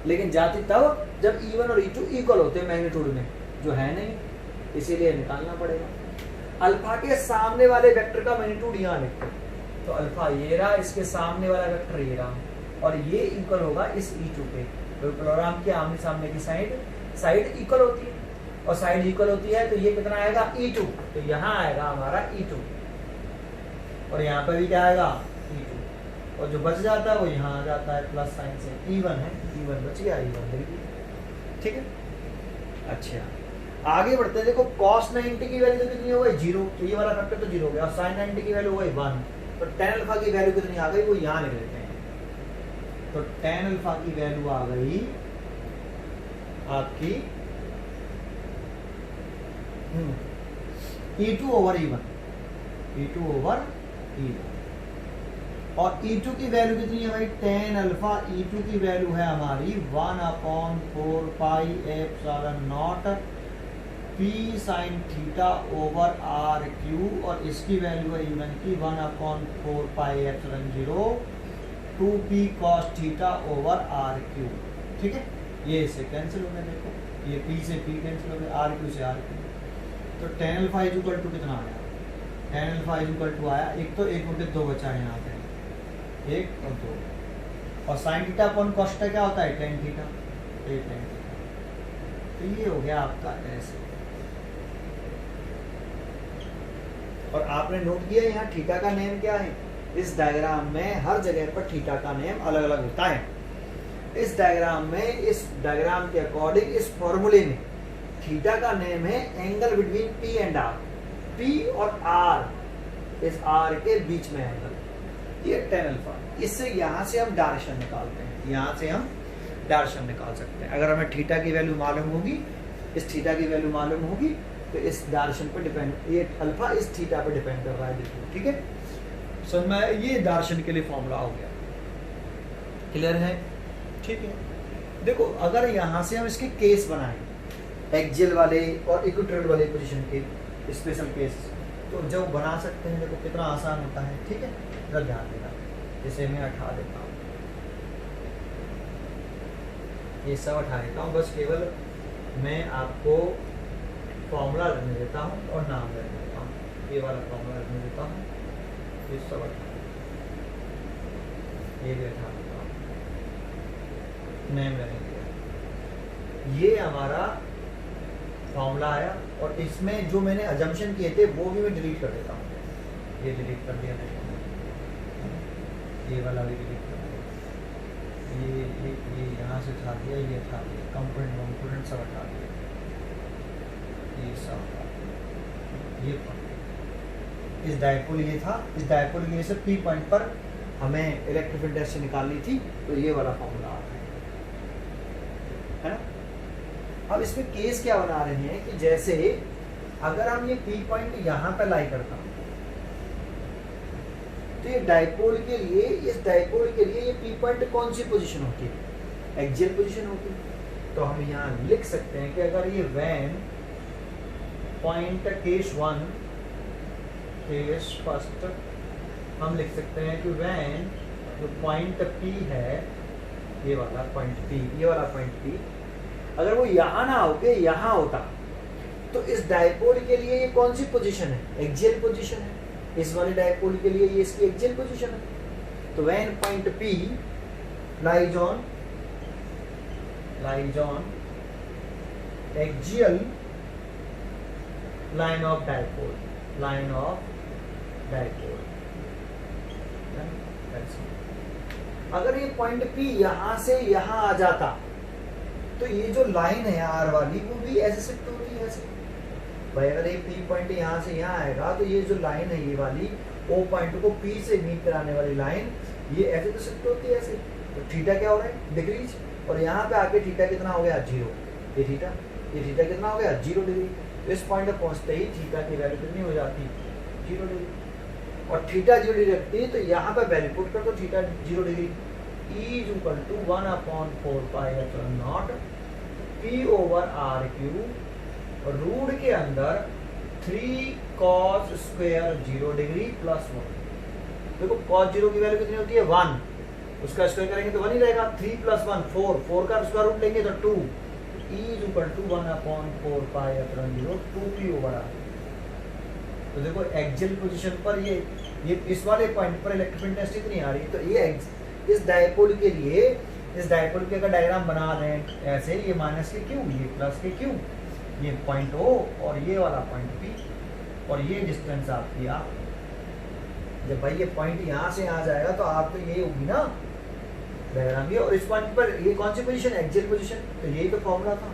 लेकिन जाती तब जब E1 और E2 इक्वल होते हैं मैग्नीट्यूड में, जो है नहीं, इसीलिए निकालना पड़ेगा। अल्फा के सामने वाले वेक्टर का मैग्नीट्यूड यहाँ लिखते हैं, तो अल्फा ये रहा, इसके सामने वाला वेक्टर ये रहा, और ये इक्वल होगा इस E2 पे। तो पैरेललोग्राम के आमने सामने की साइड इक्वल होती है, और साइड इक्वल होती है तो ये कितना आएगा E2, तो यहाँ आएगा हमारा E2, और यहाँ पर भी क्या आएगा E2, और जो बच जाता है वो यहाँ आ जाता है प्लस साइन से। E1 है, E1 बच गया, E1 लिख दिया, ठीक है। अच्छा आगे बढ़ते हैं। देखो cos 90 की वैल्यू कितनी हो गई 0, तो ये वाला फैक्टर तो 0 हो गया, और sin 90 की वैल्यू हो गई 1, तो tan अल्फा की वैल्यू कितनी आ गई वो यहाँ लिख लेते हैं। तो tan अल्फा की वैल्यू आ गई आपकी E2 over E1, E2 over E1, और E2 की वैल्यू कितनी है भाई, tan अल्फा। E2 की वैल्यू है हमारी 1/4 pi epsilon nought P sin theta over R cube, और इसकी वैल्यू है E1 की 1/4 pi epsilon 0 2P cos theta over R Q. ठीक है, ये इससे कैंसिल हो गया, देखो ये P से P कैंसिल हो गया, R क्यू से R क्यू। तो tan alpha is equal to कितना आया, tan alpha is equal to आया, एक तो 1/2 बचा है यहाँ पे, 1 और 2, और sin theta upon cos theta क्या होता है, tan थीटा, tan थीटा। तो ये हो गया आपका ऐसे। और आपने नोट किया यहाँ थीटा का नेम क्या है, इस डायग्राम में हर जगह पर थीटा का नेम अलग अलग होता है। इस डायग्राम में, इस डायग्राम के अकॉर्डिंग, इस फॉर्मूले में थीटा का नेम है angle between P and R। P और R, इस R के बीच में एंगल, ये tan अल्फा। इससे यहाँ से हम डायरेक्शन निकालते हैं, यहाँ से हम डायरेक्शन निकाल सकते हैं। अगर हमें थीटा की वैल्यू मालूम होगी, इस थीटा की वैल्यू मालूम होगी, तो इस डायरेक्शन पर डिपेंड, ये अल्फा इस थीटा पर डिपेंड कर रहा है, देखो। ठीक है, समझ में, ये डायरेक्शन के लिए फॉर्मूला हो गया, क्लियर है। ठीक है, देखो अगर यहाँ से हम इसके केस बनाएं, एक्सियल वाले और इक्वेटोरियल वाले पोजीशन के स्पेशल केस, तो जब बना सकते हैं, देखो कितना आसान होता है। ठीक है, जरा ध्यान देना, जैसे मैं हटा देता हूँ, ये सब हटा देता हूँ, बस केवल मैं आपको फॉर्मूला रखने देता हूँ और नाम रखने देता हूँ। ये वाला फॉर्मूला रखने देता हूँ, ये सब हटा, ये भी हटा देता हूँ, नेम रहने दिया। ये हमारा फॉर्मूला आया, और इसमें जो मैंने अजम्पशन किए थे वो भी मैं डिलीट कर देता हूँ। ये डिलीट कर दिया मैंने, ये वाला भी डिलीट कर दिया, ये यहाँ से उठा दिया, ये उठा दिया, कंपोनेंट सब हटा दिया, ये सब हटा दिया। ये इस डायपोल ये था, इस डायपोल की वजह से P पॉइंट पर हमें इलेक्ट्रिक फील्ड डायरेक्शन निकालनी थी, तो ये वाला फॉर्मूला आता है ना। अब इसमें केस क्या बना रहे हैं कि जैसे अगर हम ये P पॉइंट यहाँ पर लाई करता हूँ, तो ये डायपोल के लिए, इस डायपोल के लिए ये P पॉइंट कौन सी पोजीशन होती है, एक्सियल पोजीशन होती है। तो हम यहाँ लिख सकते हैं कि अगर ये when point case 1, case first, हम लिख सकते हैं कि वैन जो पॉइंट P है, ये वाला पॉइंट P, ये वाला पॉइंट P, अगर वो यहाँ ना होके यहाँ होता, तो इस डायपोल के लिए ये कौन सी पोजीशन है, एक्सियल पोजीशन है। इस वाले डायपोल के लिए ये इसकी एक्सियल पोजीशन है। तो when point P lies on axial line of dipole, अगर ये पॉइंट P यहाँ से यहाँ आ जाता, तो ये जो लाइन है R वाली, वो भी ऐसे शिफ्ट होती है ऐसे। भाई अगर ये P पॉइंट यहाँ से यहाँ आएगा, तो ये जो लाइन है ये वाली, O पॉइंट को P से मीट कराने वाली लाइन, ये ऐसे तो शिफ्ट होती है ऐसे। तो थीटा क्या हो रहा है, डिग्रीज, और यहाँ पे आके थीटा कितना हो गया, 0। ये थीटा कितना हो गया, 0 डिग्री। तो इस पॉइंट पर पहुँचते ही थीटा की वैल्यू कितनी हो जाती, 0 डिग्री। और थीटा 0 डिग्री रखती है, तो यहाँ पर वैल्यू पुट कर दो, theta 0 degree, E is equal to 1/4 pi epsilon nought P over R cube, और रूट के अंदर 3 cos स्क्वायर 0 डिग्री प्लस 1। देखो cos 0 की वैल्यू कितनी होती है, 1, उसका स्क्वायर करेंगे तो 1 ही रहेगा। 3 + 1 4 का स्क्वायर रूट लेंगे तो 2। E is equal to 1/4 pi epsilon 0 2P over R। तो देखो एक्सियल पोजीशन पर ये इस वाले पॉइंट पर इलेक्ट्रिक फील्ड इंटेंसिटी इतनी आ रही है, तो ये इस डायपोल के लिए, इस डायपोल के अगर डायग्राम बना रहे हैं ऐसे, ये माइनस के क्यू, ये प्लस के क्यू, ये पॉइंट O और ये वाला पॉइंट P, और ये डिस्टेंस आपकी R। जब भाई ये पॉइंट यहाँ से आ जाएगा, तो आप तो ये होगी ना डायग्राम ये, और इस पॉइंट पर ये कौन सी पोजीशन, एक्सियल पोजीशन। तो यही तो फॉर्मूला था।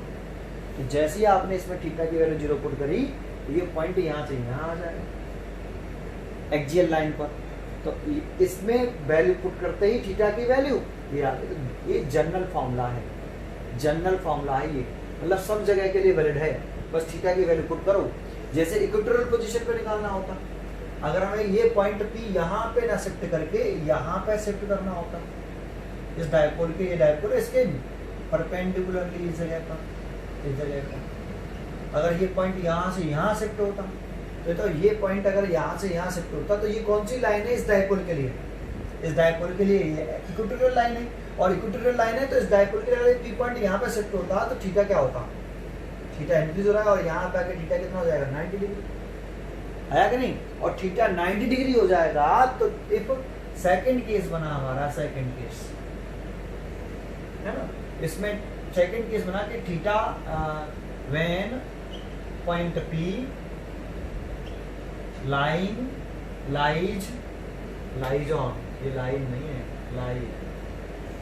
तो जैसे ही आपने इसमें थीटा की वैल्यू 0 पुट करी, तो ये पॉइंट यहाँ से यहाँ आ जाएगा एक्सियल लाइन पर। तो इसमें वैल्यू पुट करते ही थीटा की वैल्यू ये आ गई। तो ये जनरल फॉर्मूला है, जनरल फॉर्मूला है ये, मतलब सब जगह के लिए वैलिड है। बस थीटा की वैल्यू पुट करो, जैसे इक्वेटोरियल पोजीशन पे निकालना होता, अगर हमें ये पॉइंट P यहाँ पे ना शिफ्ट करके यहाँ पे शिफ्ट करना होता, इस डायपोल के, ये डायपोल इसके परपेंडिकुलरली इस जगह पर अगर ये पॉइंट यहाँ से यहाँ शिफ्ट होता तो ये पॉइंट अगर यहाँ से यहाँ शिफ्ट होता तो ये कौन सी लाइन है इस डायपोल के लिए? इस डायपोल के लिए ये इक्वेटोरियल लाइन है, और इक्वेटोरियल लाइन है तो इस डायपोल के लिए अगर P पॉइंट यहाँ पे शिफ्ट होता तो थीटा क्या होता? थीटा इंक्रीज हो रहा है और यहाँ पे आके थीटा कितना हो जाएगा? 90 डिग्री आया कि नहीं? और थीटा 90 डिग्री हो जाएगा तो इफ सेकंड केस बना हमारा, सेकंड केस है ना, इसमें सेकंड केस बना कि theta when point P lies on, ये लाइन नहीं है,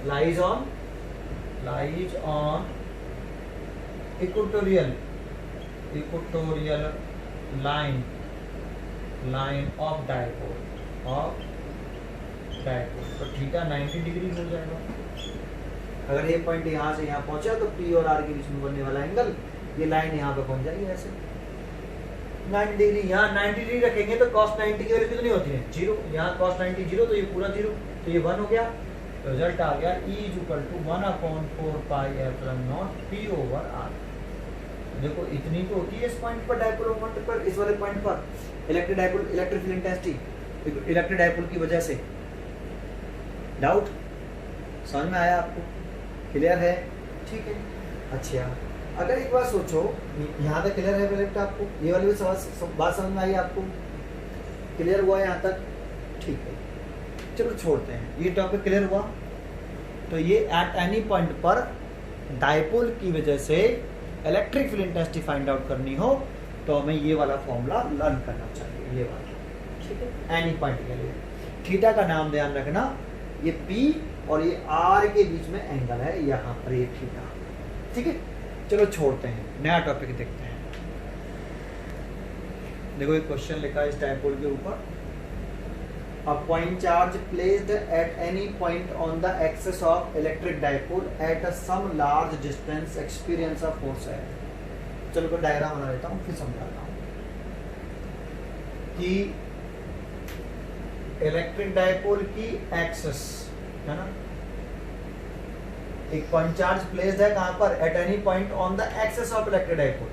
lies on equatorial line of dipole तो थीटा 90 डिग्री हो जाएगा। अगर ये पॉइंट यहाँ से यहाँ पहुंचा तो P और R के बीच में बनने वाला एंगल, ये लाइन यहाँ पे पहुंच जाएगी ऐसे 90 डिग्री। यहाँ 90 डिग्री रखेंगे तो cos 90 की वैल्यू कितनी होती है? 0। यहाँ cos 90 0 तो ये पूरा 0, तो ये 1 हो गया। तो रिजल्ट आ गया E = 1/4 pi epsilon nought P over R। देखो इतनी तो होती है इस पॉइंट पर डायपोल मोमेंट पर, इस वाले पॉइंट पर electric dipole, electric field intensity electric dipole की वजह से। डाउट समझ में आया आपको? क्लियर है? ठीक है। अच्छा अगर एक बार सोचो, यहाँ तक क्लियर है बेटा आपको? ये वाली भी बात समझ में आई आपको? क्लियर हुआ यहाँ तक? ठीक है, चलो छोड़ते हैं, ये टॉपिक क्लियर हुआ। तो ये एट एनी पॉइंट पर डायपोल की वजह से electric field intensity find out करनी हो तो हमें ये वाला फॉर्मूला लर्न करना चाहिए, ये वाला, ठीक है, एनी पॉइंट के लिए। थीटा का नाम ध्यान रखना, ये P और ये R के बीच में एंगल है यहाँ पर, ये थीटा, ठीक है। चलो छोड़ते हैं, नया टॉपिक देखते हैं। देखो एक क्वेश्चन लिखा है इस डायपोल के ऊपर, a point charge placed at any point on the axis of electric dipole at some large distance experience a force है। चलो को डायग्राम बना लेता हूँ फिर समझाता हूँ कि इलेक्ट्रिक डायपोल की एक्सिस है ना, एक पॉइंट चार्ज प्लेस्ड है कहाँ पर? At any point on the axis of electric dipole.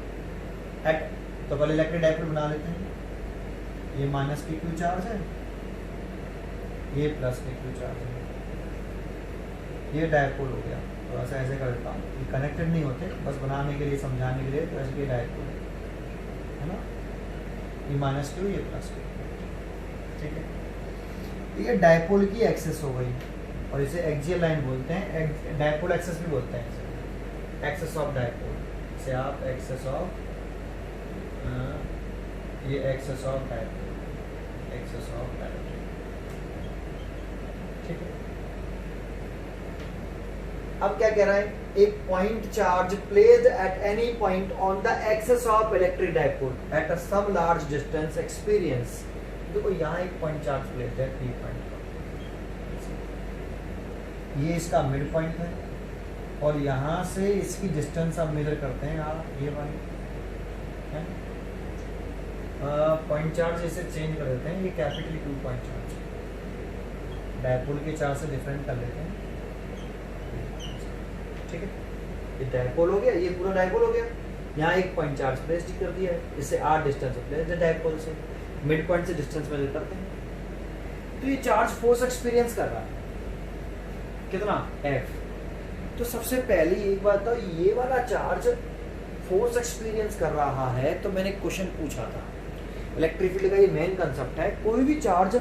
At तो पहले इलेक्ट्रिक डायपोल बना लेते हैं। ये माइनस PQ चार्ज है, ये प्लस PQ चार्ज है, ये डायपोल हो गया। थोड़ा सा ऐसे कर देता हूँ, ये कनेक्टेड नहीं होते, बस बनाने के लिए, समझाने के लिए, तो ऐसे ये डायपोल है ना, ये माइनस Q, ये प्लस Q, ठीक है। ये डायपोल की एक्सिस हो गई और इसे एक्सियल लाइन बोलते हैं, डायपोल एक्सिस भी बोलते हैं, एक्सिस ऑफ डायपोल से आप एक्सिस ऑफ, ये axis of dipole, axis of dipole, ठीक है। अब क्या कह रहा है? एक point charge placed at any point on the axis of electric dipole at some large distance experience. देखो यहाँ एक पॉइंट चार्ज प्लेस्ड है P पॉइंट पर, ये इसका मिड पॉइंट है और यहाँ से इसकी डिस्टेंस आप मेजर करते हैं आप, ये वाली है पॉइंट चार्ज, इसे चेंज कर देते हैं, ये capital Q point charge, dipole के चार्ज से डिफरेंट कर लेते हैं, ठीक है। ये डायपोल हो गया, ये पूरा डायपोल हो गया। यहाँ एक पॉइंट चार्ज प्लेस्ड कर दिया है, इससे R डिस्टेंस प्लेस्ड है डायपोल से, मिड पॉइंट से डिस्टेंस मेजर करते हैं। तो ये चार्ज फोर्स एक्सपीरियंस कर रहा है कितना? F। तो सबसे पहले एक बात तो ये वाला चार्ज फोर्स एक्सपीरियंस कर रहा है, तो मैंने क्वेश्चन पूछा था, इलेक्ट्रिक फील्ड का ये मेन कंसेप्ट है, कोई भी चार्ज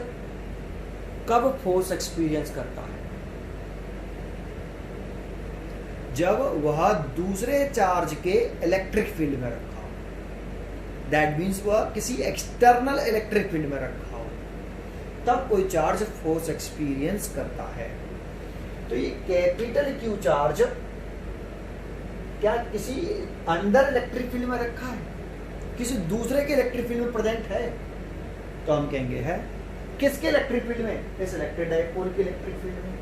कब फोर्स एक्सपीरियंस करता है? जब वह दूसरे चार्ज के इलेक्ट्रिक फील्ड में रखा हो, दैट मीन्स वह किसी एक्सटर्नल इलेक्ट्रिक फील्ड में रखा हो, तब कोई चार्ज फोर्स एक्सपीरियंस करता है। तो ये कैपिटल Q चार्ज क्या किसी अंदर इलेक्ट्रिक फील्ड में रखा है, किसी दूसरे के इलेक्ट्रिक फील्ड में प्रेजेंट है? तो हम कहेंगे है। किसके इलेक्ट्रिक फील्ड में? इस इलेक्ट्रिक डायपोल के इलेक्ट्रिक फील्ड में।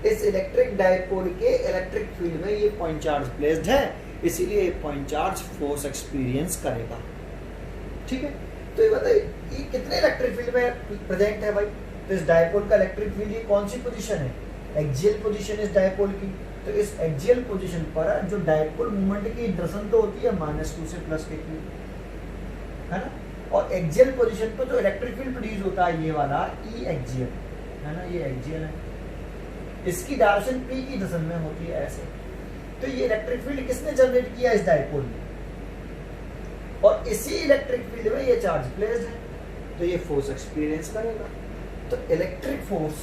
इस इलेक्ट्रिक डायपोल के इलेक्ट्रिक फील्ड में ये पॉइंट चार्ज प्लेस्ड है, इसीलिए ये पॉइंट चार्ज फोर्स एक्सपीरियंस करेगा। ठीक है, तो ये बताइए ये कितने इलेक्ट्रिक फील्ड में प्रेजेंट है भाई। तो इस डायपोल का इलेक्ट्रिक फील्ड ये कौन सी पोजीशन है, एक्सियल पोजीशन इस डायपोल की। तो इस एक्सियल पोजीशन पर जो डायपोल मोमेंट की इंटरसेक्शन तो होती है -2 से +k की, है ना। और एक्सियल पोजीशन पर जो इलेक्ट्रिक फील्ड प्रोड्यूस होता है ये वाला ई एक्सियल, है ना, ये एक्सियल है, इसकी डायरेक्शन p की दिशा में होती है ऐसे। तो ये इलेक्ट्रिक फील्ड किसने जनरेट किया इस डायपोल में, और इसी इलेक्ट्रिक फील्ड में ये चार्ज प्लेस्ड है, तो ये फोर्स एक्सपीरियंस करेगा। तो electric force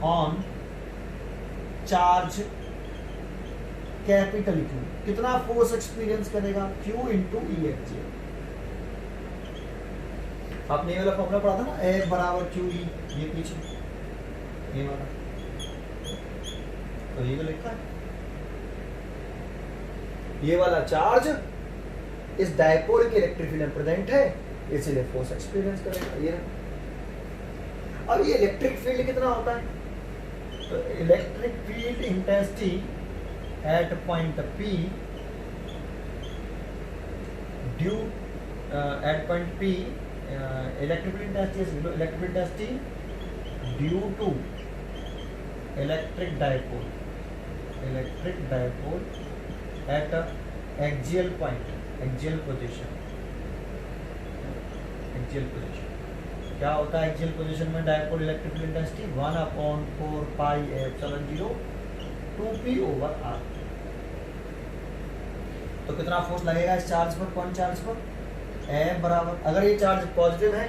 on charge capital Q कितना फोर्स एक्सपीरियंस करेगा, Q इंटू ई एक्सियल। आपने ये वाला फॉर्मूला पढ़ा था ना, F बराबर QE, ये पीछे ये वाला, तो ये लिखा है, ये वाला चार्ज इस डायपोल के इलेक्ट्रिक फील्ड में प्रेजेंट है, इसलिए फोर्स एक्सपीरियंस करेगा। ये अब ये इलेक्ट्रिक फील्ड कितना होता है, तो electric field intensity at point P due at point P electric field intensity due to electric dipole at axial point, axial position क्या होता है एक्सियल पोजीशन में dipole electric field intensity 1/4 pi epsilon 0 2p/r। तो कितना force लगेगा इस charge पर, point charge पर, F बराबर, अगर ये चार्ज पॉजिटिव है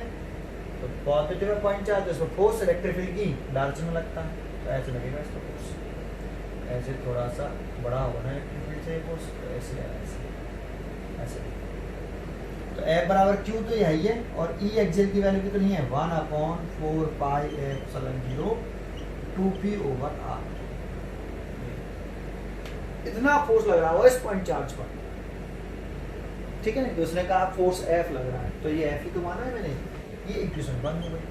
तो पॉजिटिव है पॉइंट चार्ज, तो फोर्स इलेक्ट्रिक फील्ड की डायरेक्शन में लगता है, तो ऐसे लगेगा इसका फोर्स, ऐसे थोड़ा सा बड़ा होगा ना इलेक्ट्रिक फील्ड से फोर्स, तो ऐसे ऐसे। तो F बराबर Q तो यही है, और E एक्सियल की वैल्यू कितनी है 1/4 पाई एप्सिलॉन 0 2p/r। इतना फोर्स लग रहा है इस पॉइंट चार्ज पर, ठीक है ना। तो उसने कहा फोर्स F लग रहा है, तो ये F ही तो माना है मैंने, ये इक्वेशन बन हो गई।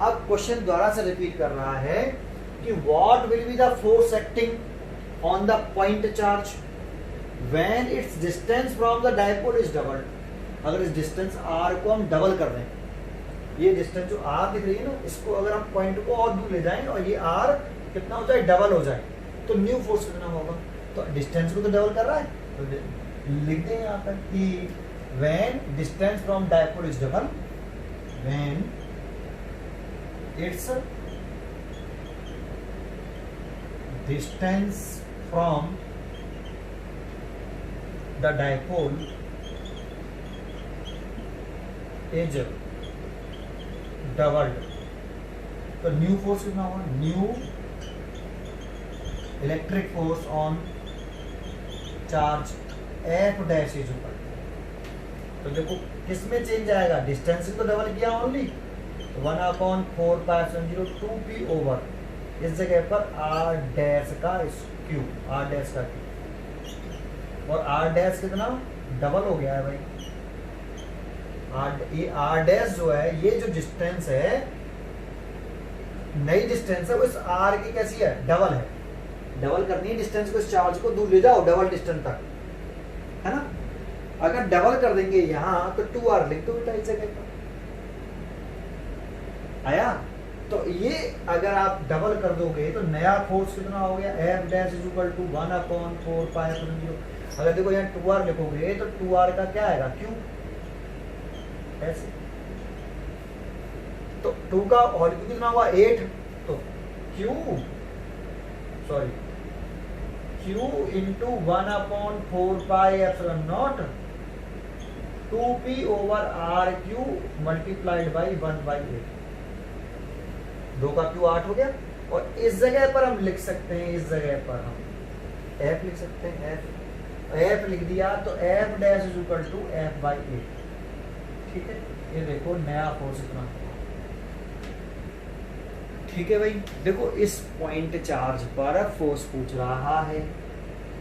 अब क्वेश्चन दोबारा से रिपीट कर रहा है कि what will be the force acting on the point charge when it's distance from the dipole is doubled. अगर इस डिस्टेंस r को हम डबल कर दें, ये डिस्टेंस जो r दिख रही है ना, इसको अगर हम पॉइंट को और दूर ले जाएं और ये r कितना हो जाए, डबल हो जाए, तो न्यू फोर्स कितना होगा। तो डिस्टेंस को तो डबल कर रहा है, तो लिख दें यहाँ पर कि when distance from dipole is double, when it's distance from the dipole is doubled, तो न्यू फोर्स कितना होगा, new electric force on charge F dash is equal, तो देखो किसमें चेंज आएगा, डिस्टेंस को डबल किया ओनली, 1/4 पाई एप्सिलॉन 0 2p/, इस जगह पर r डैश का क्यू, r डैश का क्यू, और r डैश कितना डबल हो गया है भाई, ये r डैश जो है, ये जो डिस्टेंस है, नई डिस्टेंस है, वो इस r की कैसी है, डबल है। डबल करनी है डिस्टेंस को, इस चार्ज को दूर ले जाओ डबल डिस्टेंस तक, है ना। अगर डबल कर देंगे यहाँ तो 2r लिख दो बेटा इस जगह पर, आया। तो ये अगर आप डबल कर दोगे तो नया फोर्स कितना हो गया, F dash is equal to 1/4 pi epsilon 0। अगर देखो यहाँ 2r लिखोगे तो 2r का क्या आएगा, Q, ऐसे। तो 2 का होल क्यू कितना हुआ 8, तो Q into 1/4 pi epsilon not 2p/r Q multiplied by 1/8। 2 का क्यू 8 हो गया, और इस जगह पर हम लिख सकते हैं, इस जगह पर हम F लिख सकते हैं, F लिख दिया तो F dash is equal to F/8, ठीक है। ये देखो नया फोर्स इतना, ठीक है भाई। देखो इस पॉइंट चार्ज पर फोर्स पूछ रहा है,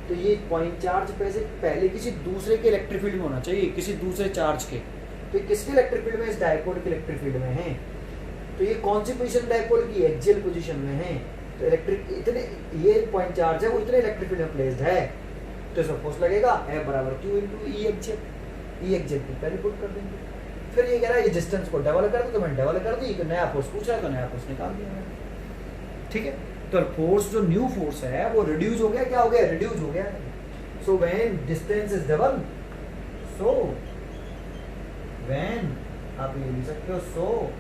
तो ये पॉइंट चार्ज पहले किसी दूसरे के इलेक्ट्रिक फील्ड में होना चाहिए, किसी दूसरे चार्ज के। तो किसके इलेक्ट्रिक फील्ड में, इस डायपोल के इलेक्ट्रिक फील्ड में है। तो ये कौन सी पोजीशन डायपोल की, एक्सियल पोजीशन में है। तो इलेक्ट्रिक इतने, ये पॉइंट चार्ज है वो इतने इलेक्ट्रिक फील्ड में प्लेस्ड है, तो इसमें फोर्स लगेगा F बराबर Q इंटू ई एक्सियल। ई एग्जैक्टिव पहले पुट कर देंगे। फिर ये कह रहा है ये डिस्टेंस को डबल कर दो, तो मैंने डबल कर दी, एक नया फोर्स पूछ रहा है तो नया फोर्स निकाल दिया मैंने। ठीक है, तो फोर्स जो न्यू फोर्स है वो रिड्यूस हो गया, क्या हो गया, रिड्यूस हो गया। So when distance is double, so when आप ये लिख सकते हो, so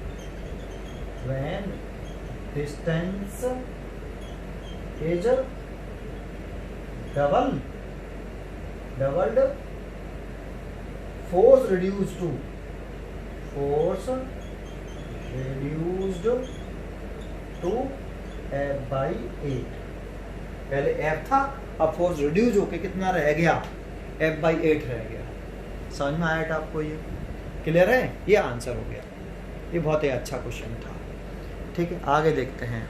when distance is doubled, force reduced to F/8। पहले F था, अब फोर्स रिड्यूस होके कितना रह गया, F/8 रह गया। समझ में आया आपको, ये क्लियर है, ये आंसर हो गया। ये बहुत ही अच्छा क्वेश्चन था। ठीक है, आगे देखते हैं।